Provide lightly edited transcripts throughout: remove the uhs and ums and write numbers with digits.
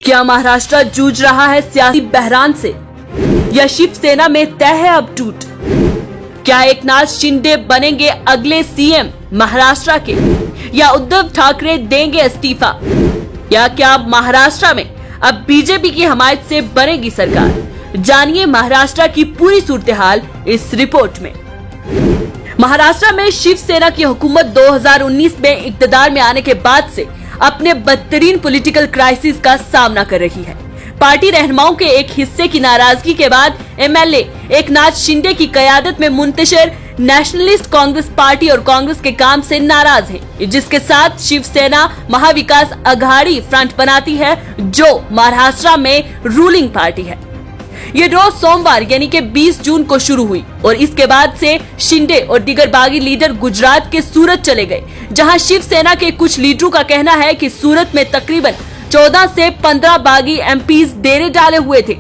क्या महाराष्ट्र जूझ रहा है सियासी बहरान से या शिवसेना में तय है अब टूट? क्या एकनाथ शिंदे बनेंगे अगले सीएम महाराष्ट्र के या उद्धव ठाकरे देंगे इस्तीफा? या क्या महाराष्ट्र में अब बीजेपी की हमायत से बनेगी सरकार? जानिए महाराष्ट्र की पूरी सूरत-ए-हाल इस रिपोर्ट में। महाराष्ट्र में शिवसेना की हुकूमत 2019 में इक्तदार में आने के बाद से अपने बदतरीन पॉलिटिकल क्राइसिस का सामना कर रही है। पार्टी रहनुमाओं के एक हिस्से की नाराजगी के बाद एमएलए एकनाथ शिंदे की क़यादत में मुंतशिर नेशनलिस्ट कांग्रेस पार्टी और कांग्रेस के काम से नाराज है, जिसके साथ शिवसेना महाविकास अघाड़ी फ्रंट बनाती है, जो महाराष्ट्र में रूलिंग पार्टी है। ये रोज सोमवार यानी कि 20 जून को शुरू हुई और इसके बाद से शिंदे और दीगर बागी लीडर गुजरात के सूरत चले गए, जहां शिवसेना के कुछ लीडरों का कहना है कि सूरत में तकरीबन 14 से 15 बागी एमपीज डेरे डाले हुए थे।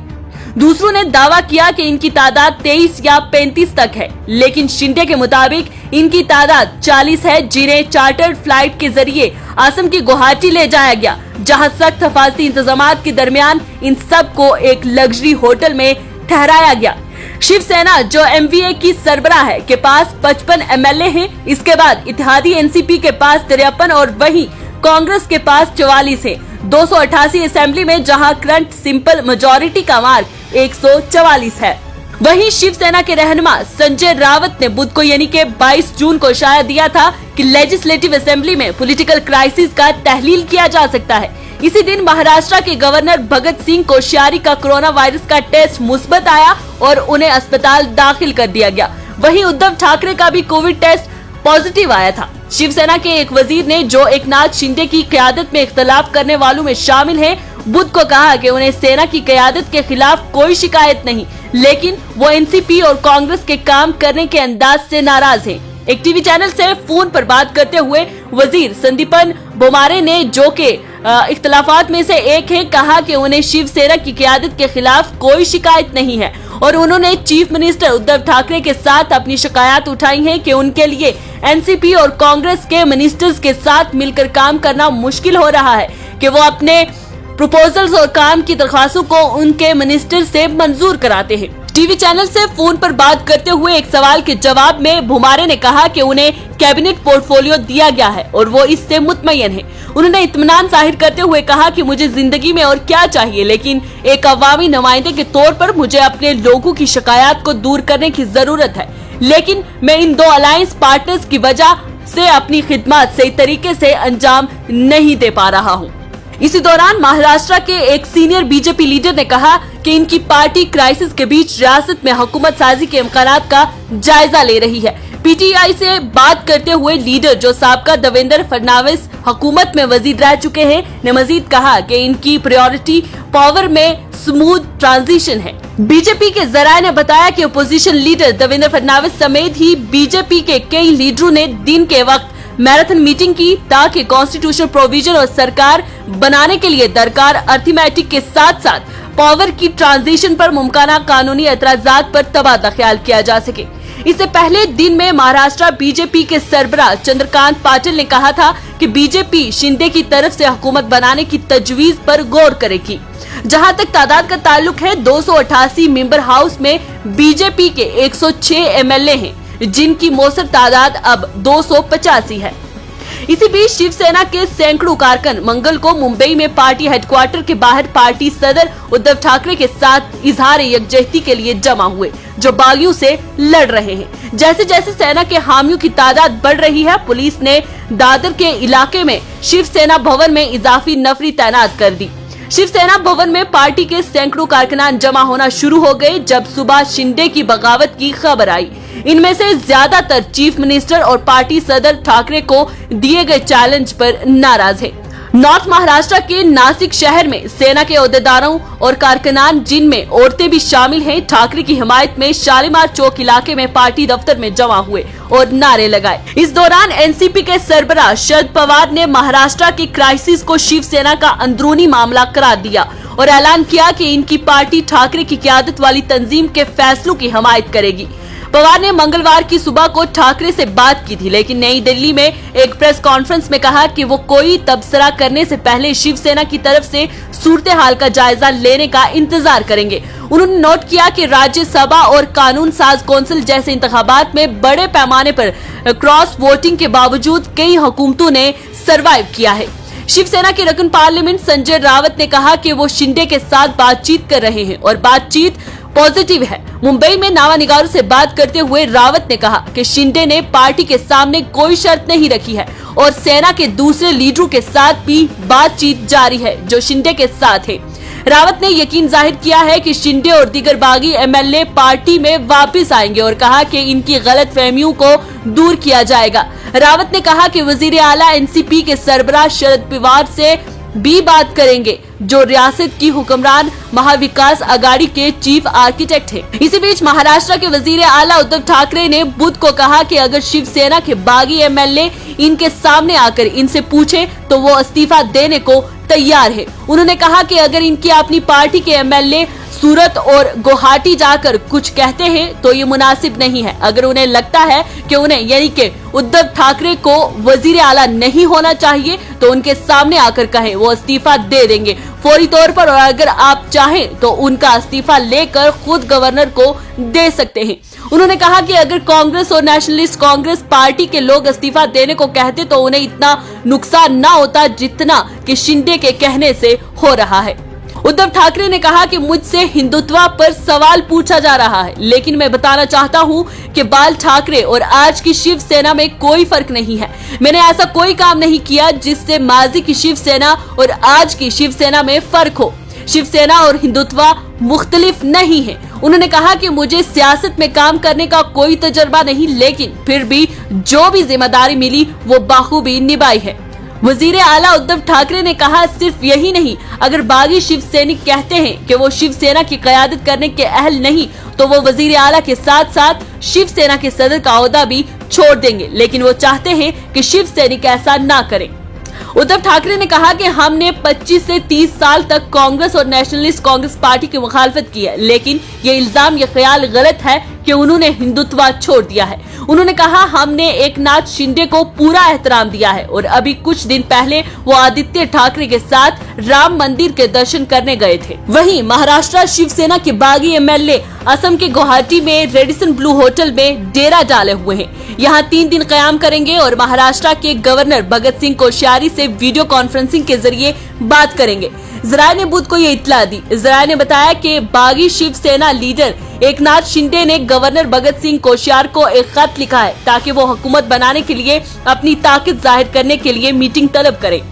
दूसरों ने दावा किया कि इनकी तादाद 23 या 35 तक है, लेकिन शिंदे के मुताबिक इनकी तादाद 40 है, जिन्हें चार्टर्ड फ्लाइट के जरिए असम की गुवाहाटी ले जाया गया, जहां सख्त हिफाजती इंतजामात के दरमियान इन सब को एक लग्जरी होटल में ठहराया गया। शिवसेना जो एमवीए की सरबराह है के पास 55 एमएलए हैं, इसके बाद इत्तेहादी एनसीपी के पास 53 और वहीं कांग्रेस के पास 44 है। 288 असेंबली में, जहां करंट सिंपल मेजोरिटी का मार्क 144 है। वहीं शिवसेना के रहनुमा संजय रावत ने बुध को यानी कि 22 जून को इशारा दिया था कि लेजिस्लेटिव असेंबली में पॉलिटिकल क्राइसिस का तहलील किया जा सकता है। इसी दिन महाराष्ट्र के गवर्नर भगत सिंह कोश्यारी का कोरोना वायरस का टेस्ट मुस्बत आया और उन्हें अस्पताल दाखिल कर दिया गया। वहीं उद्धव ठाकरे का भी कोविड टेस्ट पॉजिटिव आया था। शिवसेना के एक वजीर ने, जो एकनाथ शिंदे की क़यादत में इख्तलाफ करने वालों में शामिल हैं, बुध को कहा कि उन्हें सेना की क़यादत के खिलाफ कोई शिकायत नहीं, लेकिन वो एनसीपी और कांग्रेस के काम करने के अंदाज से नाराज हैं। एक टीवी चैनल से फोन पर बात करते हुए वजीर संदीपन बोमारे ने, जो के इख्तलाफात में से एक है, कहा कि उन्हें शिवसेना की क़यादत के खिलाफ कोई शिकायत नहीं है और उन्होंने चीफ मिनिस्टर उद्धव ठाकरे के साथ अपनी शिकायत उठाई है कि उनके लिए एनसीपी और कांग्रेस के मिनिस्टर्स के साथ मिलकर काम करना मुश्किल हो रहा है कि वो अपने प्रपोजल्स और काम की दरख्वास्तों को उनके मिनिस्टर से मंजूर कराते हैं। टीवी चैनल से फोन पर बात करते हुए एक सवाल के जवाब में भुमारे ने कहा कि उन्हें कैबिनेट पोर्टफोलियो दिया गया है और वो इससे मुतमय्यन है। उन्होंने इत्मीनान जाहिर करते हुए कहा कि मुझे जिंदगी में और क्या चाहिए, लेकिन एक अवामी नुमाइंदे के तौर पर मुझे अपने लोगों की शिकायत को दूर करने की जरूरत है, लेकिन मैं इन 2 अलायंस पार्टनर्स की वजह से अपनी खिदमत सही तरीके से अंजाम नहीं दे पा रहा हूँ। इसी दौरान महाराष्ट्र के एक सीनियर बीजेपी लीडर ने कहा कि इनकी पार्टी क्राइसिस के बीच रियासत में हुकूमत साजी के इम्कानात का जायजा ले रही है। पीटीआई से बात करते हुए लीडर, जो साबका देवेंद्र फडणवीस हुकूमत में वजीर रह चुके हैं, ने मजीद कहा कि इनकी प्रायोरिटी पावर में स्मूथ ट्रांजिशन है। बीजेपी के जराये ने बताया कि अपोजिशन लीडर देवेंद्र फडणवीस समेत ही बीजेपी के कई लीडरों ने दिन के वक्त मैराथन मीटिंग की, ताकि कॉन्स्टिट्यूशनल प्रोविजन और सरकार बनाने के लिए दरकार अर्थमेटिक के साथ साथ पावर की ट्रांजिशन पर मुमकिन कानूनी एतराजात पर तबादला ख्याल किया जा सके। इससे पहले दिन में महाराष्ट्र बीजेपी के सरबराह चंद्रकांत पाटिल ने कहा था कि बीजेपी शिंदे की तरफ से हुकूमत बनाने की तजवीज पर गौर करेगी। जहां तक तादाद का ताल्लुक है, 288 मेंबर हाउस में बीजेपी के 106 एमएलए हैं, जिनकी मौसर तादाद अब 285 है। इसी बीच शिवसेना के सैकड़ों कारकुन मंगल को मुंबई में पार्टी हेडक्वार्टर के बाहर पार्टी सदर उद्धव ठाकरे के साथ इजहार यकजहती के लिए जमा हुए, जो बागियों से लड़ रहे हैं। जैसे जैसे सेना के हामियों की तादाद बढ़ रही है, पुलिस ने दादर के इलाके में शिवसेना भवन में इजाफी नफरी तैनात कर दी। शिवसेना भवन में पार्टी के सैकड़ों कारकुनान जमा होना शुरू हो गए जब सुबह शिंदे की बगावत की खबर आई। इनमें से ज्यादातर चीफ मिनिस्टर और पार्टी सदर ठाकरे को दिए गए चैलेंज पर नाराज है। नॉर्थ महाराष्ट्र के नासिक शहर में सेना के ओहदेदारों और कारकुनान, जिनमें औरतें भी शामिल हैं, ठाकरे की हिमायत में शालीमार चौक इलाके में पार्टी दफ्तर में जमा हुए और नारे लगाए। इस दौरान एनसीपी के सरबराह शरद पवार ने महाराष्ट्र के क्राइसिस को शिवसेना का अंदरूनी मामला करार दिया और ऐलान किया कि इनकी पार्टी ठाकरे की क़यादत वाली तंजीम के फैसलों की हिमायत करेगी। पवार ने मंगलवार की सुबह को ठाकरे से बात की थी, लेकिन नई दिल्ली में एक प्रेस कॉन्फ्रेंस में कहा कि वो कोई तबसरा करने से पहले शिवसेना की तरफ से सूरत हाल का जायजा लेने का इंतजार करेंगे। उन्होंने नोट किया कि राज्यसभा और कानून साज कौंसिल जैसे इंतखाबात में बड़े पैमाने पर क्रॉस वोटिंग के बावजूद कई हुकूमतों ने सरवाइव किया है। शिवसेना के रकन पार्लियामेंट संजय रावत ने कहा कि वो शिंदे के साथ बातचीत कर रहे हैं और बातचीत पॉजिटिव है। मुंबई में नावा निगारों से बात करते हुए रावत ने कहा कि शिंदे ने पार्टी के सामने कोई शर्त नहीं रखी है और सेना के दूसरे लीडरों के साथ भी बातचीत जारी है जो शिंदे के साथ है। रावत ने यकीन जाहिर किया है कि शिंदे और दीगर बागी एमएलए पार्टी में वापस आएंगे और कहा कि इनकी गलतफहमियों को दूर किया जाएगा। रावत ने कहा कि वजीर आला एनसीपी के सरबराह शरद पवार से भी बात करेंगे जो रियासत की हुक्मरान महाविकास आघाड़ी के चीफ आर्किटेक्ट हैं। इसी बीच महाराष्ट्र के वजीर आला उद्धव ठाकरे ने बुध को कहा कि अगर शिवसेना के बागी एमएलए इनके सामने आकर इनसे पूछे तो वो इस्तीफा देने को तैयार है। उन्होंने कहा कि अगर इनकी अपनी पार्टी के एमएलए सूरत और गुवाहाटी जाकर कुछ कहते हैं तो ये मुनासिब नहीं है। अगर उन्हें लगता है कि उन्हें यानी कि उद्धव ठाकरे को वजीर आला नहीं होना चाहिए तो उनके सामने आकर कहें, वो इस्तीफा दे देंगे फौरी तौर पर। और अगर आप चाहें तो उनका इस्तीफा लेकर खुद गवर्नर को दे सकते हैं। उन्होंने कहा कि अगर कांग्रेस और नेशनलिस्ट कांग्रेस पार्टी के लोग इस्तीफा देने को कहते तो उन्हें इतना नुकसान न होता जितना कि शिंदे के कहने से हो रहा है। उद्धव ठाकरे ने कहा कि मुझसे हिंदुत्व पर सवाल पूछा जा रहा है, लेकिन मैं बताना चाहता हूं कि बाल ठाकरे और आज की शिवसेना में कोई फर्क नहीं है। मैंने ऐसा कोई काम नहीं किया जिससे माजी की शिवसेना और आज की शिवसेना में फर्क हो। शिवसेना और हिंदुत्व मुख्तलिफ नहीं है। उन्होंने कहा कि मुझे सियासत में काम करने का कोई तजर्बा नहीं, लेकिन फिर भी जो भी जिम्मेदारी मिली वो बाखूबी निभाई है। वजीर आला उद्धव ठाकरे ने कहा सिर्फ यही नहीं, अगर बागी शिवसैनिक कहते हैं कि वो शिवसेना की क़यादत करने के अहल नहीं तो वो वजीर आला के साथ साथ शिवसेना के सदर का ओहदा भी छोड़ देंगे, लेकिन वो चाहते हैं कि शिवसैनिक ऐसा ना करें। उद्धव ठाकरे ने कहा कि हमने 25 से 30 साल तक कांग्रेस और नेशनलिस्ट कांग्रेस पार्टी की मुखालफत की है, लेकिन ये इल्जाम ये ख्याल गलत है कि उन्होंने हिंदुत्व छोड़ दिया है। उन्होंने कहा हमने एकनाथ शिंदे को पूरा एहतराम दिया है और अभी कुछ दिन पहले वो आदित्य ठाकरे के साथ राम मंदिर के दर्शन करने गए थे। वहीं महाराष्ट्र शिवसेना के बागी एमएलए असम के गुवाहाटी में रेडिसन ब्लू होटल में डेरा डाले हुए हैं। यहाँ 3 दिन कयाम करेंगे और महाराष्ट्र के गवर्नर भगत सिंह कोश्यारी से वीडियो कॉन्फ्रेंसिंग के जरिए बात करेंगे। जराये ने बुध को ये इत्तला दी। जराये ने बताया कि बागी शिवसेना लीडर एकनाथ शिंदे ने गवर्नर भगत सिंह कोश्यारी को एक खत लिखा है ताकि वो हुकूमत बनाने के लिए अपनी ताकत जाहिर करने के लिए मीटिंग तलब करे।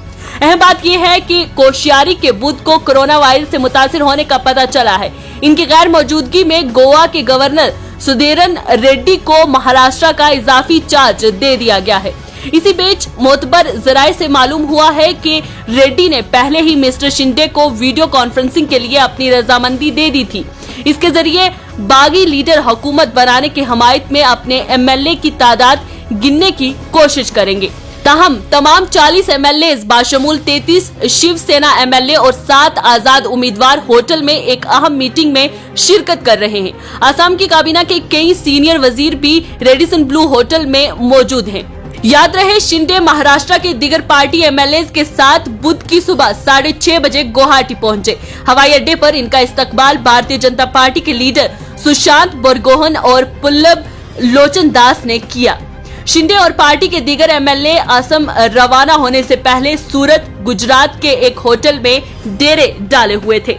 अहम बात यह है कि कोश्यारी के बुध को कोरोना वायरस से मुतासिर होने का पता चला है। इनकी गैर मौजूदगी में गोवा के गवर्नर सुधीरन रेड्डी को महाराष्ट्र का इजाफी चार्ज दे दिया गया है। इसी बीच मोतबर जराये से मालूम हुआ है कि रेड्डी ने पहले ही मिस्टर शिंदे को वीडियो कॉन्फ्रेंसिंग के लिए अपनी रजामंदी दे दी थी। इसके जरिए बागी लीडर हुकूमत बनाने की हमायत में अपने एमएलए की तादाद गिनने की कोशिश करेंगे। ताहम तमाम 40 एमएलए इस बाशमूल 33 शिवसेना एमएलए और 7 आजाद उम्मीदवार होटल में एक अहम मीटिंग में शिरकत कर रहे हैं। असम की काबीना के कई सीनियर वजीर भी रेडिसन ब्लू होटल में मौजूद हैं। याद रहे शिंदे महाराष्ट्र के दीगर पार्टी एमएलए के साथ बुध की सुबह 6:30 बजे गुवाहाटी पहुंचे। हवाई अड्डे पर इनका इस्तकबाल भारतीय जनता पार्टी के लीडर सुशांत बरगोहन और पुल्लब लोचन दास ने किया। शिंदे और पार्टी के दीगर एमएलए असम रवाना होने से पहले सूरत, गुजरात के एक होटल में डेरे डाले हुए थे।